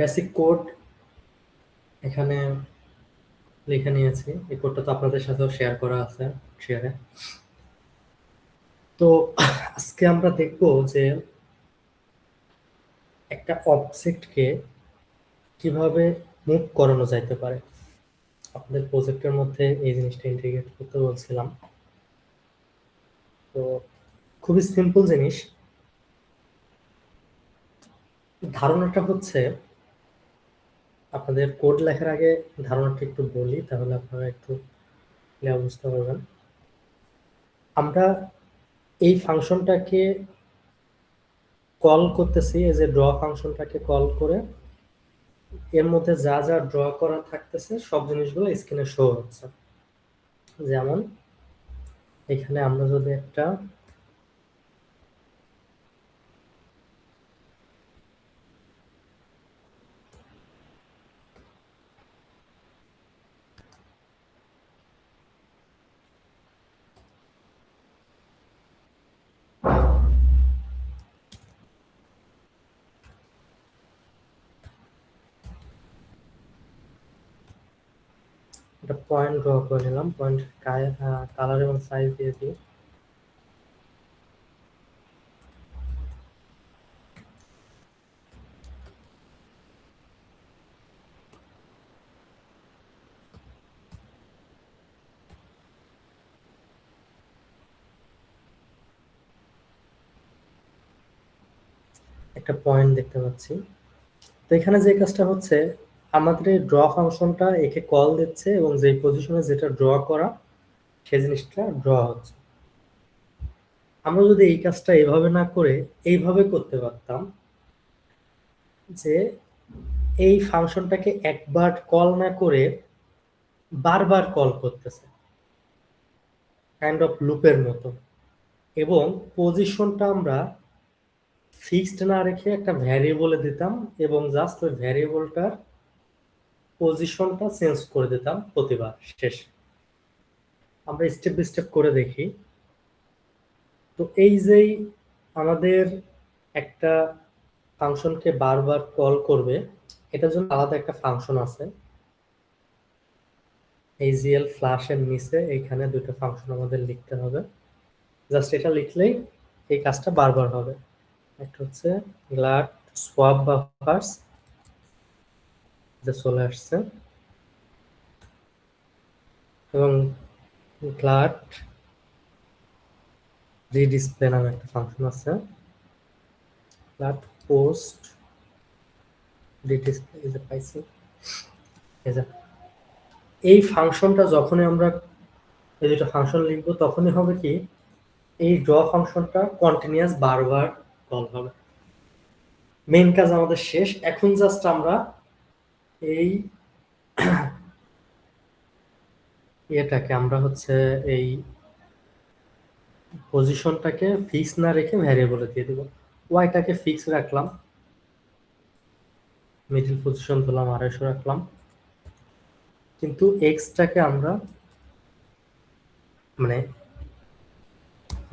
Basic code এখানে লিখে নিয়েছি। এই কোডটা তো আপনাদের সাথেও শেয়ার করা আছে শেয়ারে। তো আজকে আমরা দেখব যে একটা অবজেক্টকে কিভাবে মুভ করানো যাইতে পারে। আপনাদের প্রজেক্টের মধ্যে এই জিনিসটা ইন্টিগ্রেট করতে বলছিলাম। তো খুবই সিম্পল জিনিস। ধারণাটা হচ্ছে, আপনাদের কোড লেখার আগে ধারণাটা একটু বলি, তাহলে আপনারা একটু ক্লিয়ার বুঝতে পারবেন। আমরা এই ফাংশনটাকে কল করতেছি, এই যে ড্র ফাংশনটাকে কল করে এর মধ্যে যা যা ড্র করা থাকতেছে সব জিনিসগুলো স্ক্রিনে শো হচ্ছে। যেমন এখানে আমরা যদি একটা পয়েন্ট ড্র করে নিলাম, পয়েন্ট কালার এবং সাইজ দিয়ে দিই। একটা পয়েন্ট দেখতে পাচ্ছি। তো এখানে যে কাজটা হচ্ছে, আমাদের এই ড্র ফাংশনটা একে কল দিচ্ছে এবং যে পজিশনে যেটা ড্র করা সেই জিনিসটা ড্র হচ্ছে। আমরা যদি এই কাজটা এইভাবে না করে এইভাবে করতে পারতাম, যে এই ফাংশনটাকে একবার কল না করে বারবার কল করতেছে, কাইন্ড অফ লুপের মতো, এবং পজিশনটা আমরা ফিক্সড না রেখে একটা ভ্যারিয়েবলে দিতাম এবং জাস্ট ওই ভ্যারিয়েবলটার পজিশনটা চেঞ্জ করে দিতাম প্রতিবার শেষে। আমরা স্টেপ বাই স্টেপ করে দেখি। তো এই যেই আমাদের একটা ফাংশনকে বারবার কল করবে, এটার জন্য আলাদা একটা ফাংশন আছে। AGL ফ্ল্যাশ এর নিচে এইখানে দুটো ফাংশন আমাদের লিখতে হবে। জাস্ট এটা লিখলেই এই কাজটা বারবার হবে। একটা হচ্ছে গ্লাড সোয়াপ বাফারস, যে চলে আসছে, এবং গ্লাড রিডিসপ্লে নামে একটা ফাংশন আছে। গ্লাড পোস্ট রিডিসপ্লে এই যে পাইছি। এই ফাংশনটা যখনই আমরা এই দুটো ফাংশন লিখবো, তখনই হবে কি, এই ড্র ফাংশনটা কন্টিনিউয়াস বারবার কল হবে। মেইন কাজ আমাদের শেষ। এখন জাস্ট আমরা এই এটাকে আমরা হচ্ছে এই পজিশনটাকে ফিক্স না রেখে ভ্যারিয়েবলে দিয়ে দেব। ওয়াইটাকে ফিক্স রাখলাম, মিডল পজিশন দিলাম 250 রাখলাম, কিন্তু এক্সটাকে আমরা মানে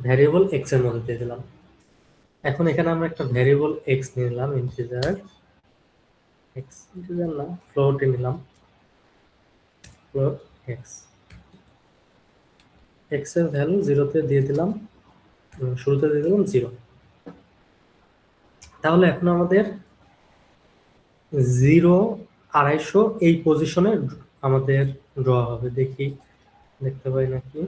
ভ্যারিয়েবল এক্স এর মধ্যে দিয়ে দিলাম। এখন এখানে আমরা একটা ভ্যারিয়েবল এক্স নিলাম, ইন্টিজার এক্স, ইন্টিজার না ফ্লোট নিলাম, ফ্লোট এক্স। এক্স এর ভ্যালু 0-তে দিয়ে দিলাম, শুরুতে দিয়ে দিলাম 0। তাহলে এখন আমাদের 0-250 এই পজিশনে আমাদের ড্র হবে। দেখি দেখতে পাই নাকি।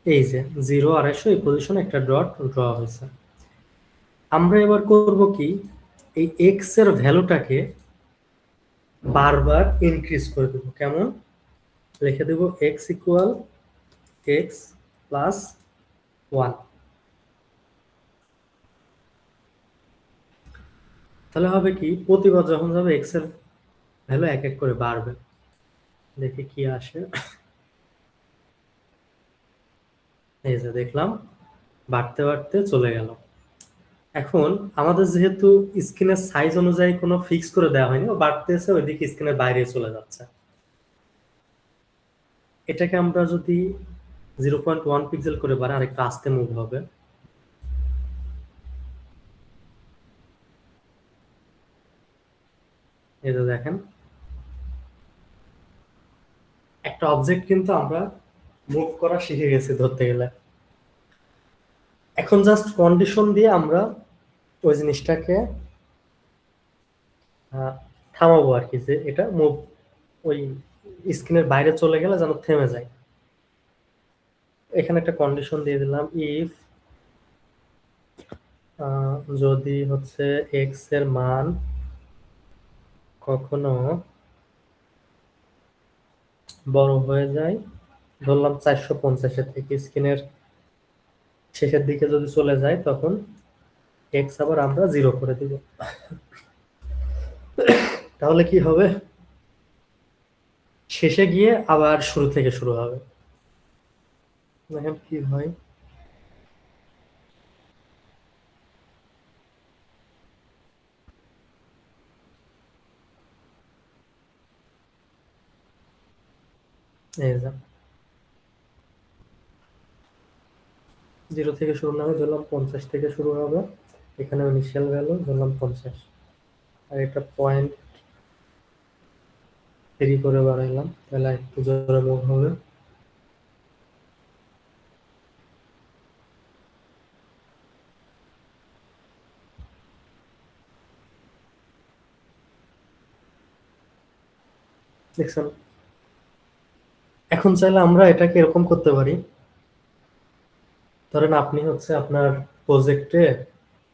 এই যে 0-250 এই পজিশনে একটা ডট ড্র হয়েছে। আমরা এবার করব কি, এই এক্স এর ভ্যালুটাকে বারবার ইনক্রিজ করে দেব। কেমন? লিখে দেব এক্স ইকুয়াল এক্স প্লাস 1। তাহলে হবে কি, প্রতিবার যখন যাবে এক্স এর ভ্যালু এক এক করে বাড়বে। দেখি কি আসে। এই যে দেখলাম বাড়তে বাড়তে চলে গেল। এখন আমাদের যেহেতু স্ক্রিনের সাইজ অনুযায়ী কোনো ফিক্স করে দেওয়া হয়নি, ও বাড়তেছে ওইদিকে স্ক্রিনের বাইরে চলে যাচ্ছে। এটাকে আমরা যদি 0.1 পিক্সেল করে বাড়াই, আরেকটু আস্তে মুভ হবে। এই যে দেখেন একটা অবজেক্ট কিন্তু আমরা মুভ করা শিখে গেছি ধরতে গেলে। এখন জাস্ট কন্ডিশন দিয়ে আমরা ওই জিনিসটাকে থামাবো আর কি, যে এটা মুভ ওই স্ক্রিনের বাইরে চলে গেলে যেন থেমে যায়। এখানে একটা কন্ডিশন দিয়ে দিলাম, ইফ যদি হচ্ছে এক্স এর মান কখনো বড় হয়ে যায়, ধরলাম 450-এর থেকে স্ক্রিনের শেষের দিকে যদি চলে যায়, তখন এক্স আবার আমরা 0 করে দিব। তাহলে কি হবে, শেষে গিয়ে আবার শুরু থেকে শুরু হবে। দেখেন কি হয়। এই যে 0 থেকে শুরু না হয়, ধরলাম 50 থেকে শুরু হবে, এখানে ইনিশিয়াল ভ্যালু ধরলাম 50, আর এটা 0.3 করে বাড়াইলাম, তাহলে একটু জোরে মুভ হবে। দেখছেন, এখন চাইলে আমরা এটাকে এরকম করতে পারি, ধরেন আপনি হচ্ছে আপনার প্রজেক্টে,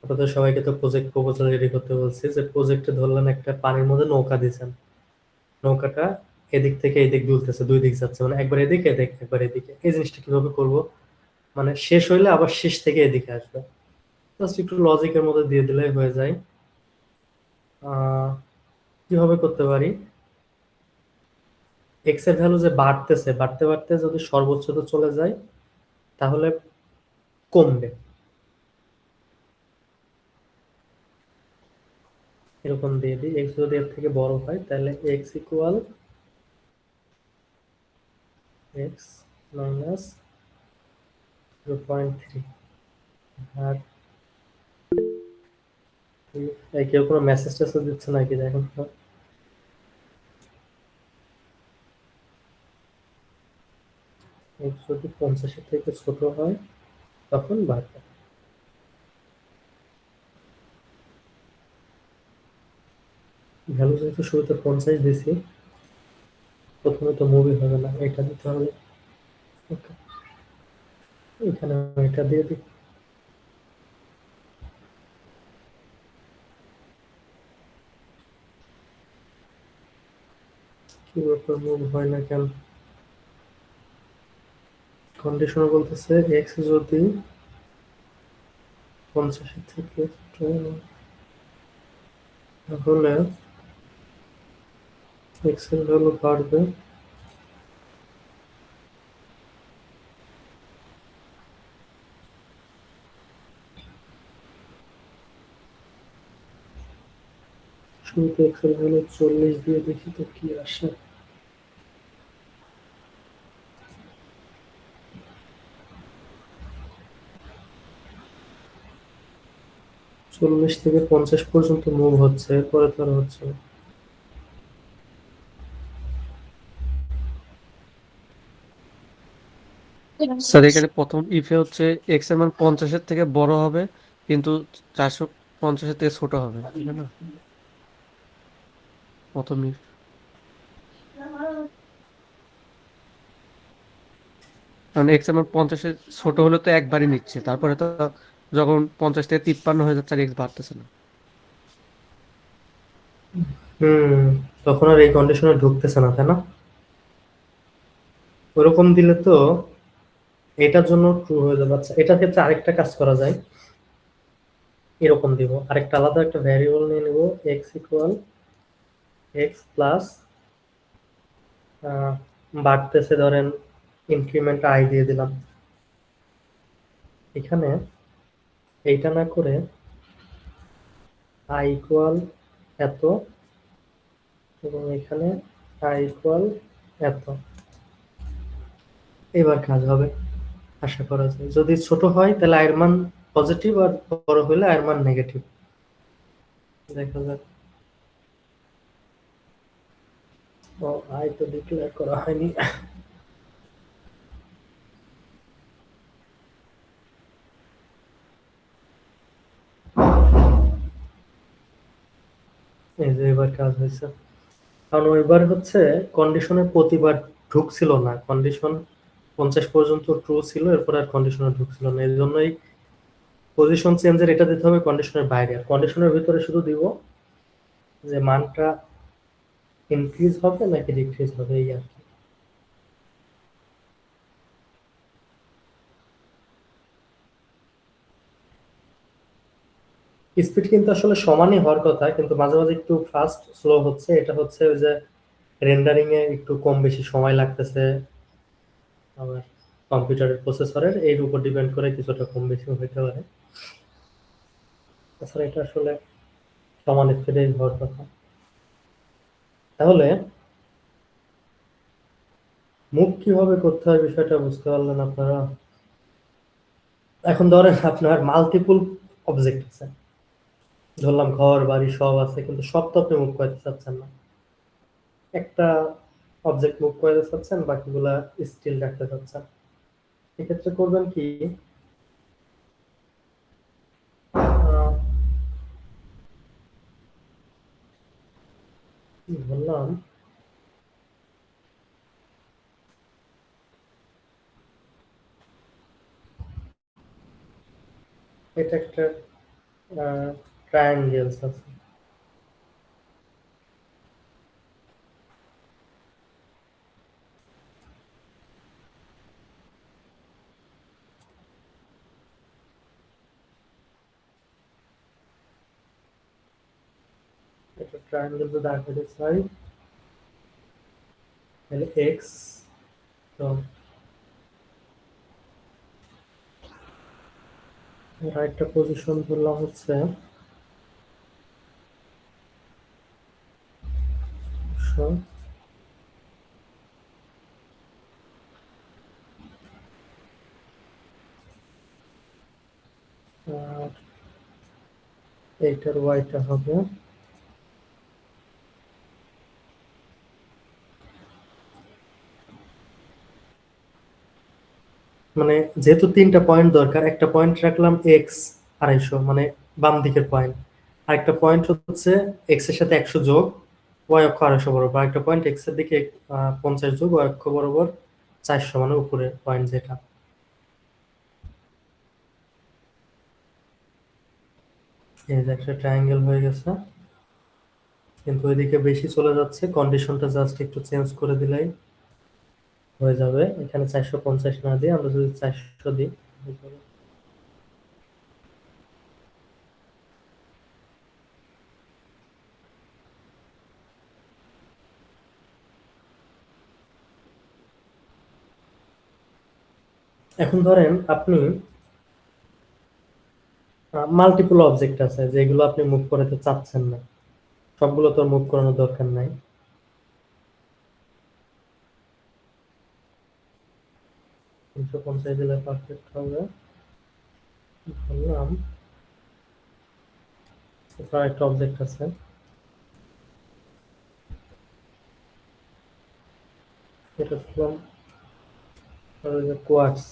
আপনাদের সবাইকে তো প্রজেক্ট প্রপোজাল রেডি করতে বলছি, যে প্রজেক্টে ধরলেন একটা পানির মধ্যে নৌকা দিয়েছেন, নৌকাটা এদিক থেকে এদিক দুলতেছে, দুই দিক যাচ্ছে, মানে একবার এদিকে এদিক একবার এদিকে। এই জিনিসটা কিভাবে করব, মানে শেষ হইলে আবার শেষ থেকে এদিকে আসবে, জাস্ট একটু লজিকের মধ্যে দিয়ে দিলেই হয়ে যায়। কিভাবে করতে পারি, এক্স এর ভ্যালু যে বাড়তেছে, বাড়তে বাড়তে যদি সর্বোচ্চতে চলে যায় তাহলে কমবে, এরকম দিয়ে দিই। এক্স যদি এর থেকে বড় হয় তাহলে এক্স ইকুয়াল এক্স মাইনাস 0.3। আর কেউ কোনো মেসেজ টেসেজ দিচ্ছে নাকি দেখেন তো। এক্স যদি 50-এর থেকে ছোট হয় তখন বাড়বে। ভ্যালু যেহেতু শুরুতে 50 দিছি, প্রথমে তো মুভি হবে না, এটা দিতে হবে। Okay, এখানে এটা দিয়ে দিই। কি ব্যাপার, মুভ হয় না কেন? কন্ডিশনে বলতেছে এক্স যদি 50-এর থেকে ছোট হয়, তাহলে এক্স এর ভ্যালু বাড়বে। শুরুতে এক্স এর ভ্যালু 40 দিয়ে দেখি তো কি আসে। 40 থেকে 50 পর্যন্ত মুভ হচ্ছে, এরপরে তো আর হচ্ছে না। স্যার এখানে প্রথম ইফে হচ্ছে এক্স এর মান 50-এর থেকে বড় হবে, কিন্তু 450-এর থেকে ছোট হবে, তাই না? প্রথম ইফ কারণ এক্স এর মান 50-এর ছোট হলে তো একবারই নিচ্ছে, তারপরে তো যখন 50 থেকে 53 হয়ে যাচ্ছে আর এক্স বাড়তেছে না। হুম, তখন আর এই কন্ডিশনে ঢুকতেছে না, তাই না? ওরকম দিলে তো এটার জন্য ট্রু হয়ে যাবে। আচ্ছা, এটার ক্ষেত্রে আরেকটা কাজ করা যায়, এরকম দিব, আরেকটা আলাদা একটা ভ্যারিয়েবল নিয়ে নিব, এক্স ইকুয়াল এক্স প্লাস, বাড়তেছে ধরেন ইনক্রিমেন্ট আই দিয়ে দিলাম। এখানে এইটা না করে আই ইকুয়াল এত, এবং এখানে আই ইকুয়াল এত, এবার কাজ হবে আশা করা যায়। যদি ছোট হয় তাহলে আয়ের মান পজিটিভ, আর বড় হলে আয়ের মান নেগেটিভ। দেখা যাক। ও আই তো ডিক্লেয়ার করা হয়নি। এই যে এবার কাজ হয়েছে, কারণ ওইবার হচ্ছে কন্ডিশনে প্রতিবার ঢুকছিল না, কন্ডিশন 50 পর্যন্ত ট্রু ছিল, এরপর আর কন্ডিশনে ঢুকছিল না, এই জন্যই পজিশন চেঞ্জের এটা দিতে হবে কন্ডিশনের বাইরে, আর কন্ডিশনের ভিতরে শুধু দিব যে মানটা ইনক্রিজ হবে নাকি ডিক্রিজ হবে, এই আর কি। স্পিড কিন্তু আসলে সমানই হওয়ার কথা, কিন্তু মাঝে মাঝে একটু ফাস্ট স্লো হচ্ছে, এটা হচ্ছে ওই যে রেন্ডারিং এ একটু কম বেশি সময় লাগতেছে, আবার কম্পিউটারের প্রসেসরের এর উপর ডিপেন্ড করে কিছুটা কম বেশি হতে পারে। তাছাড়া এটা আসলে সমান স্পিডে হওয়ার কথা। তাহলে মুভ কিভাবে করতে হয় বিষয়টা বুঝতে পারলেন আপনারা। এখন ধরেন আপনার মাল্টিপল অবজেক্ট আছে, ধরলাম ঘর বাড়ি সব আছে, কিন্তু সব তো আপনি মুভ করতে চাচ্ছেন না, একটা অবজেক্ট মুভ করতে চাচ্ছেন, বাকিগুলা স্টিল রাখতে চাচ্ছেন। এক্ষেত্রে করবেন কি, ধরলাম এটা একটা ট্রায়াঙ্গেলস আছে, এটা ট্রায়াঙ্গেল যদি আঁকাতে চাই তাহলে এক্স, তো আরেকটা পজিশন ধরলাম হচ্ছে so, আর এইটার ওয়াইটা হবে মানে, যেহেতু তিনটা পয়েন্ট দরকার, একটা পয়েন্ট রাখলাম এক্স 250, মানে বাম দিকের পয়েন্ট, আরেকটা পয়েন্ট হচ্ছে এক্স এর সাথে 100 যোগ ওয়াই অক্ষ 250 বরাবর, আরেকটা পয়েন্ট এক্স এর দিকে 50 যোগ ওয়াই অক্ষ বরাবর 400, মানে উপরে পয়েন্ট যেটা। এই যে একটা ট্রায়াঙ্গেল হয়ে গেছে, কিন্তু ওইদিকে বেশি চলে যাচ্ছে, কন্ডিশনটা জাস্ট একটু চেঞ্জ করে দিলেই হয়ে যাবে। এখানে 450 না দিয়ে আমরা যদি 400 দিই হয়ে যাবে। এখন ধরেন আপনি মাল্টিপল অবজেক্ট আছে যেগুলো আপনি মুভ করাতে চাচ্ছেন না, সবগুলো তো মুভ করানোর দরকার নাই। 350 দিলে পারফেক্ট হবে। ধরলাম এছাড়া একটা অবজেক্ট আছে, এটা ধরলাম কোয়ার্টস।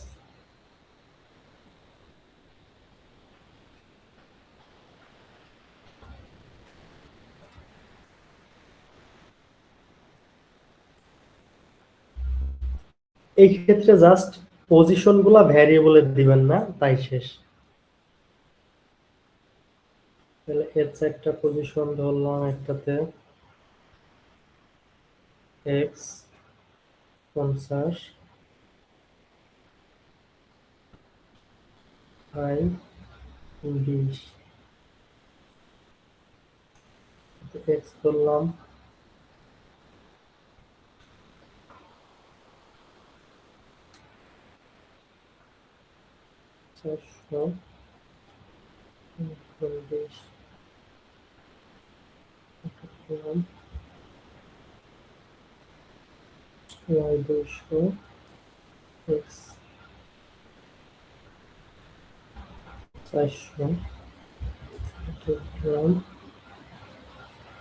এই ক্ষেত্রে জাস্ট পজিশন গুলা ভ্যারিয়েবলে দিবেন না, তাই শেষ। তাহলে এর একটা পজিশন ধরলাম, একটাতে এক্স 50, আই 20, এক্স ধরলাম 400, 40, ধরলাম ওয়াই 200, এক্স 400, ধরলাম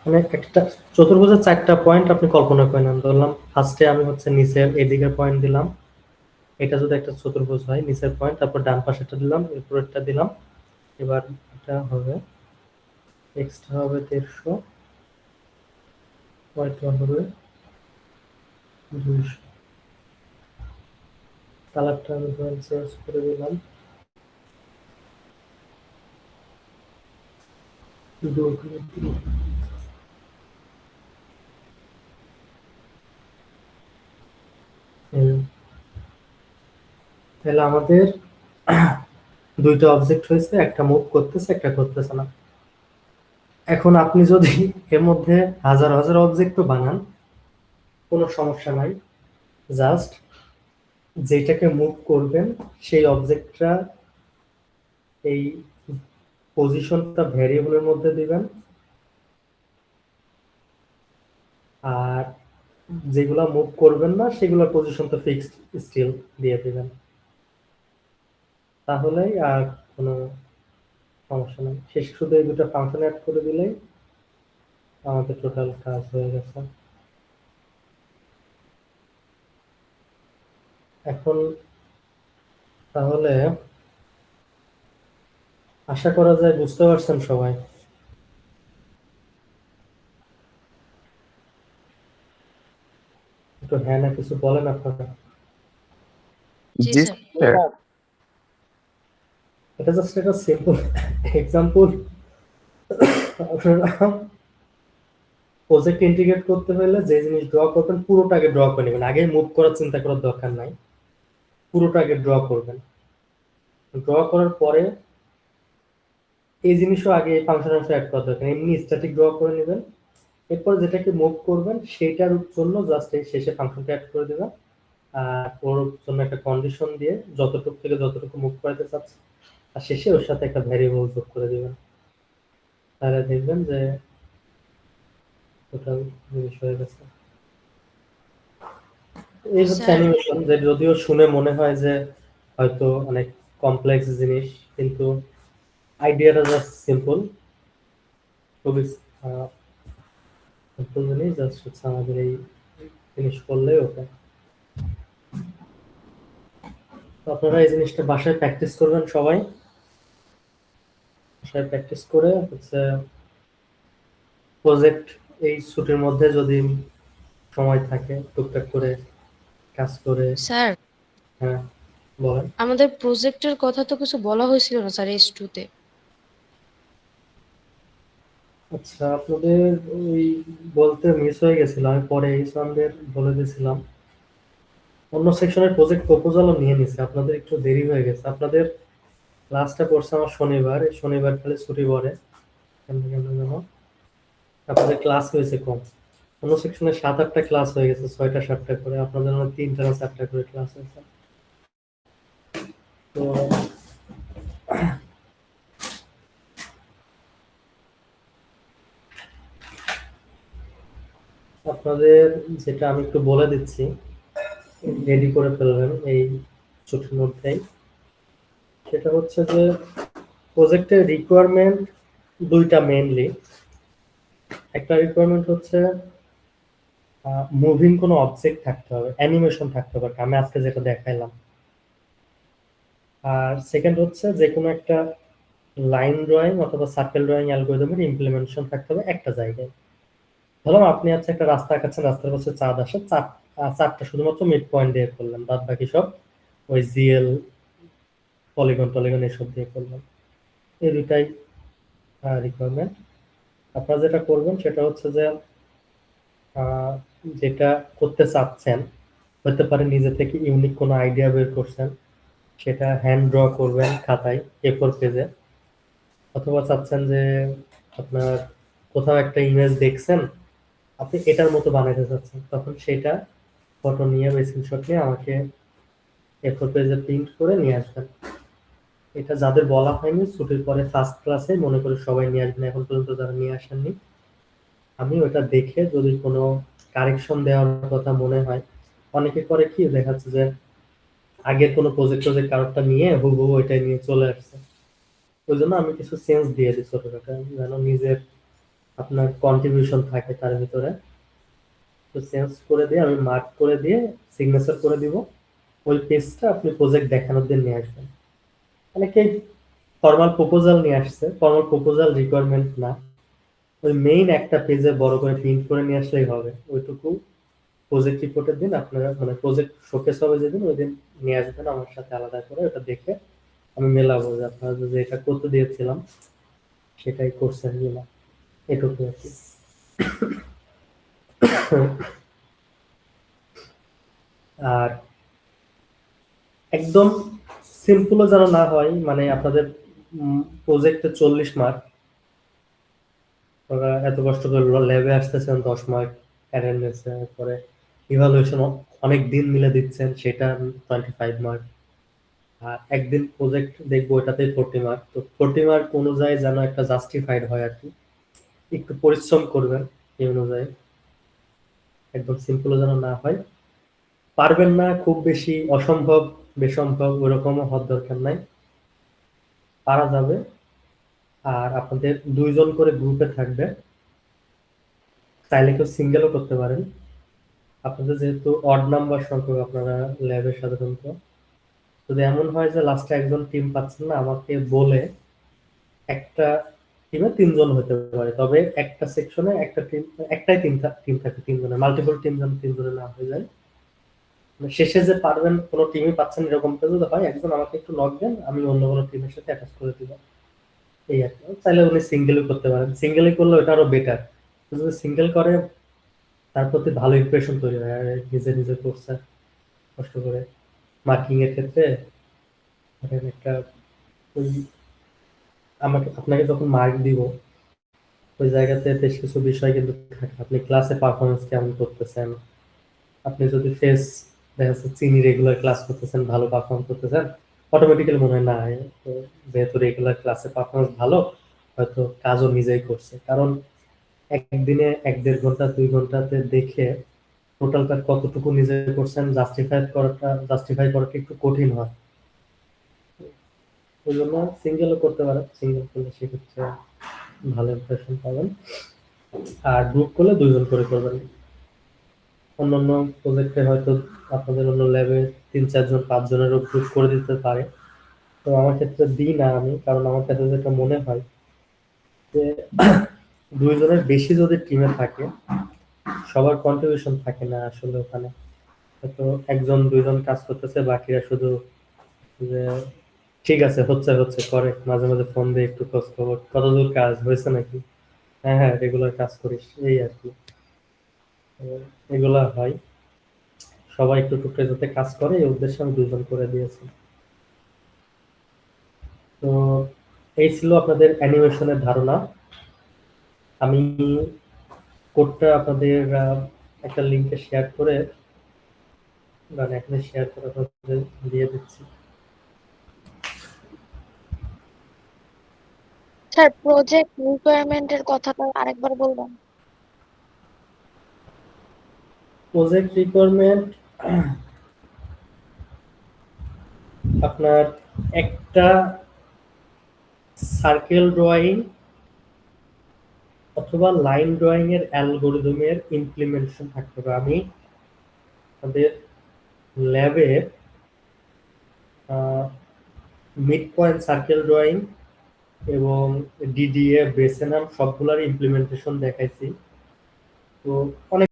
মানে একটা চতুর্ভুজের 4টা পয়েন্ট আপনি কল্পনা করে নেন। ধরলাম ফার্স্টে আমি হচ্ছে নিচের এদিকের পয়েন্ট দিলাম, এটা যদি একটা চতুর্ভুজ হয়, নিচের পয়েন্ট, তারপর ডান পাশেরটা দিলাম, এরপরেরটা দিলাম। এবার এটা হবে এক্সটা হবে 150, ওয়াইটা হবে 200। কালারটা আমি ধরেন চেঞ্জ করে দিলাম, ব্লু কালার দিলাম। এই, তাহলে আমাদের দুইটা অবজেক্ট হয়েছে, একটা মুভ করতেছে, একটা করতেছে না। এখন আপনি যদি এর মধ্যে হাজার হাজার অবজেক্টও বানান, কোনো সমস্যা নাই। জাস্ট যেটাকে মুভ করবেন সেই অবজেক্টটা এই পজিশনটা ভ্যারিয়েবলের মধ্যে দিবেন, আর যেগুলা মুভ করবেন না সেগুলোর পজিশন তো ফিক্সড স্টিল দিয়ে দিবেন। তাহলেই আর কোনো সমস্যা নেই। শেষ শুধু এই দুটো ফাংশন অ্যাড করে দিলেই আমাদের টোটাল কাজ হয়ে গেছে। এখন তাহলে আশা করা যায় বুঝতে পারছেন সবাই। একটু হ্যাঁ না কিছু বলেন আপনারা। জি জি স্যার। স্যার। এটা জাস্ট একটা সিম্পল এক্সাম্পল। আপনারা প্রজেক্ট ইন্টিগ্রেট করতে হলে যে জিনিস ড্র করবেন পুরোটাকে ড্র করে নেবেন, আগে মুভ করার চিন্তা করার দরকার নাই, পুরোটাকে ড্র করবেন। ড্র করার পরে এই জিনিসও আগে এই ফাংশন অ্যাড করা দরকার, এমনি স্ট্যাটিক ড্র করে নেবেন। এরপর যেটাকে মুভ করবেন সেইটার জন্য জাস্ট এই শেষে ফাংশনটা অ্যাড করে দেবেন, আর ওর জন্য একটা কন্ডিশন দিয়ে যতটুকু থেকে যতটুকু মুভ করাতে চাচ্ছে, আর শেষে ওর সাথে একটা ভ্যারিয়েবল যোগ করে দিবেন। তাহলে দেখবেন যে টোটাল জিনিস হয়ে গেছে। এই হচ্ছে স্যার অ্যানিমেশন, যে যদিও শুনে মনে হয় যে হয়তো অনেক কমপ্লেক্স জিনিস, কিন্তু আইডিয়াটা জাস্ট সিম্পল, খুবই সিম্পল জিনিস। জাস্ট হচ্ছে আমাদের এই জিনিস করলে ওকে। তো আপনারা এই জিনিসটা বাসায় প্র্যাকটিস করবেন সবাই। বাসায় প্র্যাকটিস করে হচ্ছে প্রজেক্ট এই ছুটির মধ্যে যদি সময় থাকে টুকটাক করে কাজ করে। স্যার হ্যাঁ বলেন। আমাদের প্রজেক্টের কথা তো কিছু বলা হয়েছিল না স্যার S2 তে। আচ্ছা, আপনাদের ওই বলতে মিস হয়ে গেছিল, আমি পরে ইসলামদের বলে দিয়েছিলাম। অন্য সেকশনের প্রজেক্ট প্রপোজালও নিয়ে নিছে, আপনাদের একটু দেরি হয়ে গেছে। আপনাদের লাস্টটা পড়ছে আমার শনিবার, এই শনিবার খালি ছুটি পড়ে কেন কেন যেন। আপনাদের ক্লাস হয়েছে কম, অন্য সেকশনে 7-8টা ক্লাস হয়ে গেছে, 6টা-7টা করে। আপনাদের মনে হয় 3টা না 4টা করে ক্লাস হয়েছে। তো আপনাদের যেটা আমি একটু বলে দিচ্ছি, রেডি করে ফেলবেন এই ছুটির মধ্যেই। সেটা হচ্ছে যে প্রজেক্টের রিকোয়ারমেন্ট দুইটা মেইনলি। একটা রিকোয়ারমেন্ট হচ্ছে মুভিং কোনো অবজেক্ট থাকতে হবে, অ্যানিমেশন থাকতে হবে, আমি আজকে যেটা দেখাইলাম। আর সেকেন্ড হচ্ছে যে কোনো একটা লাইন ড্রয়িং অথবা সার্কেল ড্রয়িং অ্যালগরিদমের ইমপ্লিমেন্টেশন থাকতে হবে একটা জায়গায়। ধরলাম আপনি হচ্ছে একটা রাস্তা আঁকাচ্ছেন, রাস্তার পাশে চাঁদ আসে, চারটা শুধুমাত্র মিড পয়েন্ট দিয়ে করলেন, বাদ বাকি সব ওই জিএল পলিগন টলিগন এসব দিয়ে করলেন। এই দুটাই রিকোয়ারমেন্ট। আপনারা যেটা করবেন সেটা হচ্ছে যে যেটা করতে চাচ্ছেন, হতে পারে নিজে থেকে ইউনিক কোনো আইডিয়া বের করছেন, সেটা হ্যান্ড ড্র করবেন খাতায় A4 পেজে। অথবা চাচ্ছেন যে আপনার কোথাও একটা ইমেজ দেখছেন, আপনি এটার মতো বানাইতে চাচ্ছেন, তখন সেটা ফটো নিয়ে বা স্ক্রিনশট নিয়ে আমাকে A4 পেজে প্রিন্ট করে নিয়ে আসবেন। এটা যাদের বলা হয়নি ছুটির পরে ফার্স্ট ক্লাসে মনে করে সবাই নিয়ে আসবেন, এখন পর্যন্ত যারা নিয়ে আসেননি। আমি ওটা দেখে যদি কোনো কারেকশন দেওয়ার কথা মনে হয়, অনেকে করে কি দেখাচ্ছে যে আগের কোনো প্রজেক্ট কারোরটা নিয়ে হুবহু ওইটাই নিয়ে চলে আসছে। ওই জন্য আমি কিছু চেঞ্জ দিয়ে দিই ছোটখাটো, যেন নিজের আপনার কন্ট্রিবিউশন থাকে তার ভিতরে, তো চেঞ্জ করে দিয়ে আমি মার্ক করে দিয়ে সিগনেচার করে দিব। ওই পেজটা আপনি প্রজেক্ট দেখানোর দিন নিয়ে আসবেন। অনেকেই ফর্মাল প্রপোজাল নিয়ে আসছে, ফর্মাল প্রপোজাল রিকোয়ারমেন্ট না, ওই মেইন একটা পেজে বড় করে প্রিন্ট করে নিয়ে আসলেই হবে। ওইটুকু প্রজেক্ট রিপোর্টের দিন আপনারা, মানে প্রজেক্ট শোকেস হবে যেদিন, ওই দিন নিয়ে আসবেন আমার সাথে আলাদা করে। ওটা দেখে আমি মেলাবো যে আপনারা যে এটা করতে দিয়েছিলাম সেটাই করছেন কিনা, এটুকু আর কি। আর একদম সিম্পলও যেন না হয়, মানে আপনাদের প্রজেক্টে 40 মার্ক, ওরা এত কষ্ট করে ল্যাবে আসতেছেন 10 মার্ক অ্যাটেন্ডেন্সে, পরে ইভালুয়েশন অনেক দিন মিলে দিচ্ছেন, সেটা 25 মার্ক, আর একদিন প্রজেক্ট দেখবো ওটাতেই 40 মার্ক। তো 40 মার্ক অনুযায়ী যেন একটা জাস্টিফাইড হয় আর কি, একটু পরিশ্রম করবেন এই অনুযায়ী, একদম সিম্পল যেন না হয়। পারবেন না খুব বেশি, অসম্ভব বেসম্ভব ওরকমও হওয়ার দরকার নাই, পারা যাবে। আর আপনাদের 2 জন করে গ্রুপে থাকবে, চাইলে কেউ সিঙ্গেলও করতে পারেন। আপনাদের যেহেতু অড নাম্বার সংখ্যক আপনারা ল্যাবে সাধারণত, যদি এমন হয় যে লাস্টে একজন টিম পাচ্ছেন না, আমাকে বলে একটা টিমে 3 জন হতে পারে, তবে একটা সেকশনে একটা টিম, একটাই টিম থাকে 3 জনের, মাল্টিপল টিম যেন 3 জনের না হয়ে যায়। মানে শেষে যে পারবেন কোনো টিমই পাচ্ছেন এরকমটা যদি হয়, একজন আমাকে একটু নক দেন, আমি অন্য কোনো টিমের সাথে অ্যাটাচ করে দিব, এই আর কি। চাইলে উনি সিঙ্গেলও করতে পারেন, সিঙ্গেলই করলে ওটা আরো বেটার। যদি সিঙ্গেল করে তার প্রতি ভালো ইমপ্রেশন তৈরি হয়, আর নিজে নিজে করছে কষ্ট করে। মার্কিং এর ক্ষেত্রে ধরেন একটা, ওই আপনাকে যখন মার্ক দিব ওই জায়গাতে বেশ কিছু বিষয় কিন্তু থাকে, আপনি ক্লাসে পারফরমেন্স কেমন করতেছেন, আপনি যদি ফেস দেখা যাচ্ছে চিনি রেগুলার ক্লাস করতেছেন, ভালো পারফর্ম করতেছেন, অটোমেটিক্যালি মনে হয় না তো যেহেতু রেগুলার ক্লাসে পারফরমেন্স ভালো, হয়তো কাজও নিজেই করছে। কারণ একদিনে 1-1.5 ঘন্টা 2 ঘন্টাতে দেখে টোটালটা কতটুকু নিজে করছেন জাস্টিফাই করাটা একটু কঠিন হয়। ওই জন্য সিঙ্গেলও করতে পারেন, সিঙ্গেল করলে সেক্ষেত্রে ভালো ইমপ্রেশন পাবেন। আর গ্রুপ করলে 2 জন করে করবেন। অন্যান্য প্রজেক্টে হয়তো আপনাদের অন্য ল্যাবে 3-4 জন 5 জনেরও গ্রুপ করে দিতে পারে, তো আমার ক্ষেত্রে দিই না আমি, কারণ আমার কাছে যেটা মনে হয় যে 2 জনের বেশি যদি টিমে থাকে, সবার কন্ট্রিবিউশন থাকে না আসলে ওখানে। হয়তো 1 জন 2 জন কাজ করতেছে, বাকিরা শুধু যে ঠিক আছে হচ্ছে হচ্ছে করে, মাঝে মাঝে ফোন দিয়ে একটু খোঁজ খবর, কতদূর কাজ হয়েছে নাকি, হ্যাঁ হ্যাঁ রেগুলার কাজ করিস, এই আর কি। তো এগুলা হয়, সবাই একটু টুকরে যাতে কাজ করে এই উদ্দেশ্যে আমি 2 জন করে দিয়েছি। তো এই ছিল আপনাদের অ্যানিমেশনের ধারণা। আমি কোডটা আপনাদের একটা লিংকে শেয়ার করে, মানে এখানে শেয়ার করে আপনাদের দিয়ে দিচ্ছি। স্যার প্রজেক্ট রিকোয়ারমেন্টের কথাটা আরেকবার বলবেন? প্রজেক্ট রিকোয়ারমেন্ট আপনার একটা সার্কেল ড্রয়িং অথবা লাইন ড্রয়িং এর অ্যালগরিদমের ইমপ্লিমেন্টেশন থাকতে হবে। আমি আমাদের ল্যাবে মিড পয়েন্ট সার্কেল ড্রয়িং এবং ডিডিএ বেসেনাম সবগুলার ইমপ্লিমেন্টেশন দেখাইছি। তো অনেক